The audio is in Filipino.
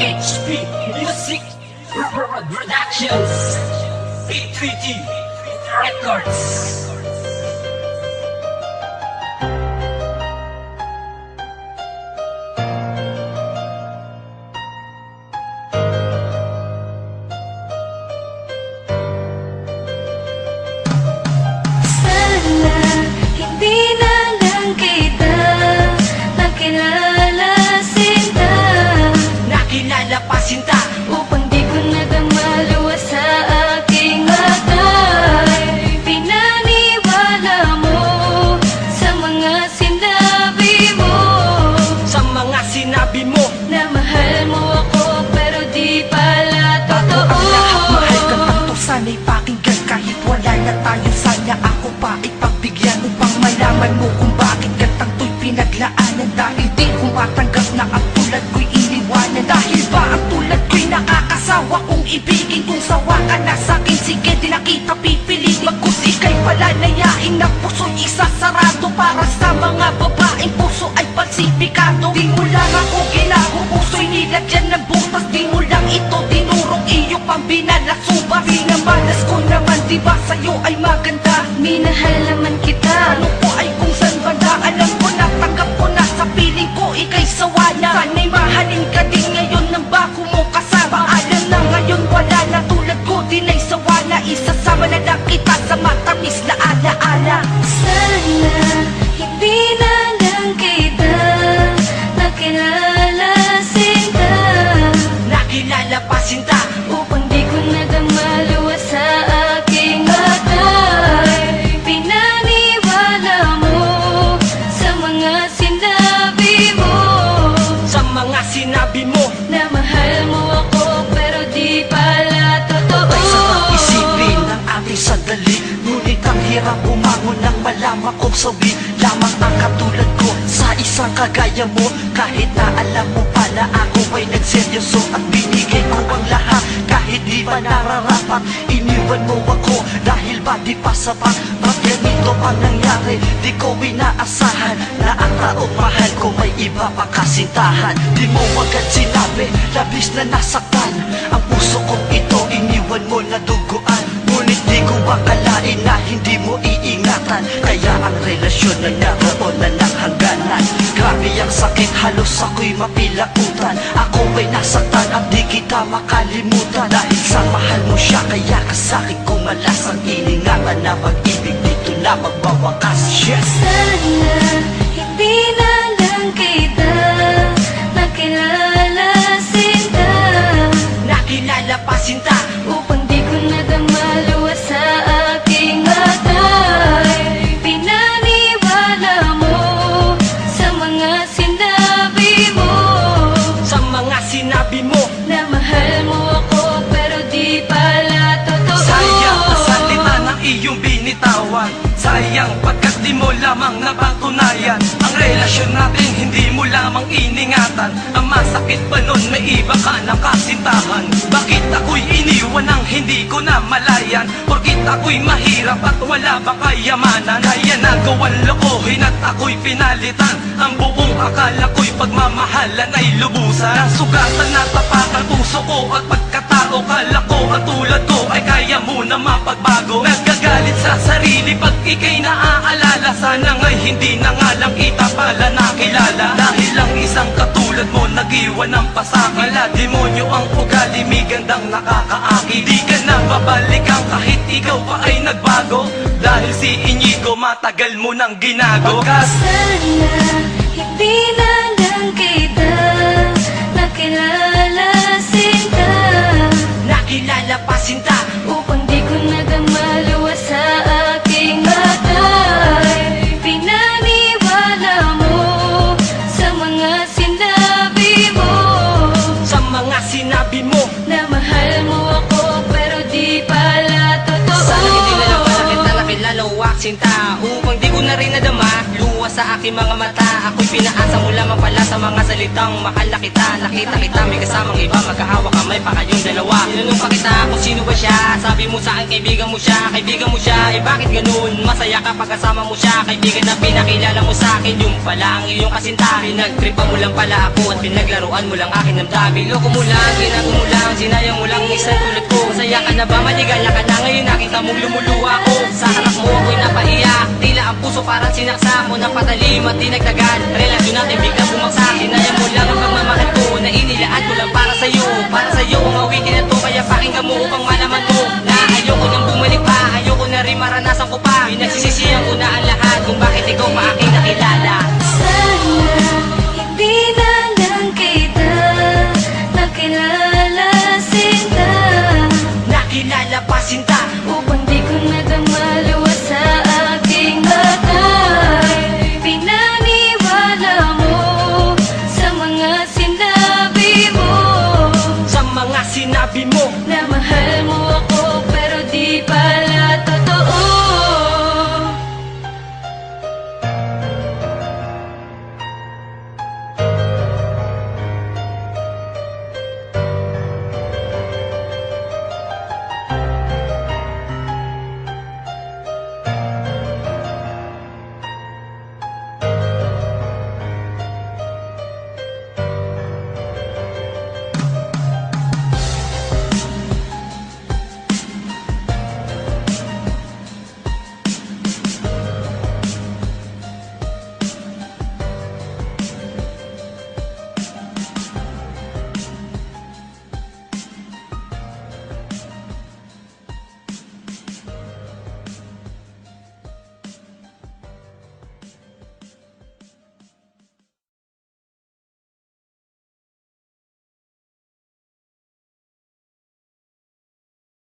HP Music Productions, P3T Records. Pasinta upang di ko nadamaluwa sa aking atay. Pinaniwala mo sa mga sinabi mo, sa mga sinabi mo na mahal mo ako pero di pala totoo. Bago ang lahat, mahal ka ng to, sana'y pakinggan. Kahit wala na tayo, sana ako pa ipagbigyan upang malaman mo kung bakit gantang to'y pinaglaanan. Dahil di ko matanggap na ang tulad ko'y iniwanan. Dahil ba ang tulad ko'y nakakasawa kung ibigin? Kung sawa ka na sa'kin, sige di na kita pipiliin. Magkus ika'y palalayain na puso'y isasarado. Para sa mga babaeng puso ay palsipikado. Di mo lang ako ginago, puso'y nilagyan ng butas. Di mo lang ito dinurong, iyo pang binalasubas. Pinamalas ko naman, diba sa'yo ay maganda? Minahal naman kita. Ano ko ay kung saan banda? Alam ko na, tanggap ko na, sa piling ko ika'y sawa na. Sana'y mahalin ka din ngayon ng bago mo kasama. Alam na ngayon wala na, tulad ko din ay sawa na. Isasama na lang kita sa matamis na alaala. Sana hindi na lang kita nakilala, sinta. nakilala pa sinta, Upang di ko nadamaluwa sa aking atay. Pinaniwala mo sa mga sinabi mo, sa mga sinabi mo. na mahal mo ako pero di pala totoo. Ay sarap isipin ng ating sandali, ngunit ang hirap bumangon nang malaman kong sabi lamang ang katulad ko sa isang kagaya mo. Kahit na alam mo pala ako ay nagseryoso at binigay ko ang lahat. Kahit di ba nararapat, iniwan mo ako dahil ba di pa sapat? Ba't ganito ang nangyari? Di ko inaasahan na ang taong mahal ko may iba pa kasintahan. Di mo agad sinabi, labis na nasaktan ang puso kong ito, iniwan mo na duguan. Ngunit di ko akalain na hindi mo iingatan, kaya ang relasyon na naroon na ng hangganan. Grabe ang sakit, halos ako'y mapilautan. Ako ay nasaktan at di kita makalimutan. Dahil sa mahal mo siya, kaya ka sa'kin kumalas. Ang iningatan na pag-ibig dito na magbawakas. Yes! Sana hindi na lang kita nakilala, sinta. nakilala pa sinta, Upang di ko nadamaluwa sa aking atay. Pinaniwala mo sa mga sinabi mo, sa mga sinabi mo. na mahal mo ako pero di pala totoo. Sayang ang salita ng iyong binitawan. Sayang pagkat di mo lamang napatunayan. Ang relasyon natin hindi mo lamang iningatan. Ang masakit pa nun may iba ka ng kasintahan. Bakit ako'y iniwan ang hindi ko na malayan? Porkit ako'y mahirap at wala bang kayamanan? Kaya nagawan lokohin at ako'y pinalitan. Ang buong akala ko'y pagmamahalan ay lubusan. Ang sugatan na tapakan puso ko at pagkatao. Kala ko at tulad ko ay kaya mo na mapagbago. Nagkagalit sa sarili pag ika'y naaalala. Sana nga'y hindi na nga lang kita pala nakilala. Dahil lang isang katulad mo nag-iwan ng pasakit. Demonyo ang ugali, may gandang nakakaakit. Di ka na babalikan kahit ikaw pa ay nagbago. Dahil si Inigo matagal mo nang ginago. Sana hindi na lang kita nakilala, sinta. nakilala pa sinta, Upang di ko nadamaluwa sa aking atay. Pinaniwala mo sa mga sinabi mo, sa mga sinabi mo. na mahal mo ako pero di pala totoo. Sana hindi na lang pala kita nakilala o sinta, upang di ko na rin nadama luwa sa aking mga mata. Ako'y pinaasa mo lamang pala sa mga salitang makala kita. Nakita kita may kasamang iba, magkahawak kamay pa kayong dalawa. Tinanong pa kita kung sino ba siya, sabi mo sa akin kaibigan mo siya. Kaibigan mo siya, eh bakit ganun? Masaya ka pag kasama mo siya. Kaibigan na pinakilala mo sa akin, yung pala ang iyong kasinta. Pinagtripa mo lang pala ako at pinaglaruan mo lang aking damdamin. Loko mo lang, ginago mo lang, sinayang mo lang isang tulad ko. Masaya ka na ba? Maligaya ka na ngayon, nakita mong lumuluwa ko. Sa harap mo ako'y napaiyak, tila ang puso parang sinaksa mo ng patalim at di nagtagal. Relasyon natin biglang bumagsak, sinayang mo lang ang pagmamahal ko na inilaan ko lang para sa'yo. Para sa'yo ang awitin na to, kaya pakinggan mo upang malaman mo na ayoko nang bumalik pa, ayoko na rin maranasan ko pa. Pinagsisisihan ko na ang lahat kung bakit ikaw pa aking nakilala. Sana hindi na lang kita nakilala, sinta. Nakilala pa sinta, Upang di ko nadamaluwa sa aking mata. Pinaniwala mo sa mga sinabi mo. sa mga sinabi mo.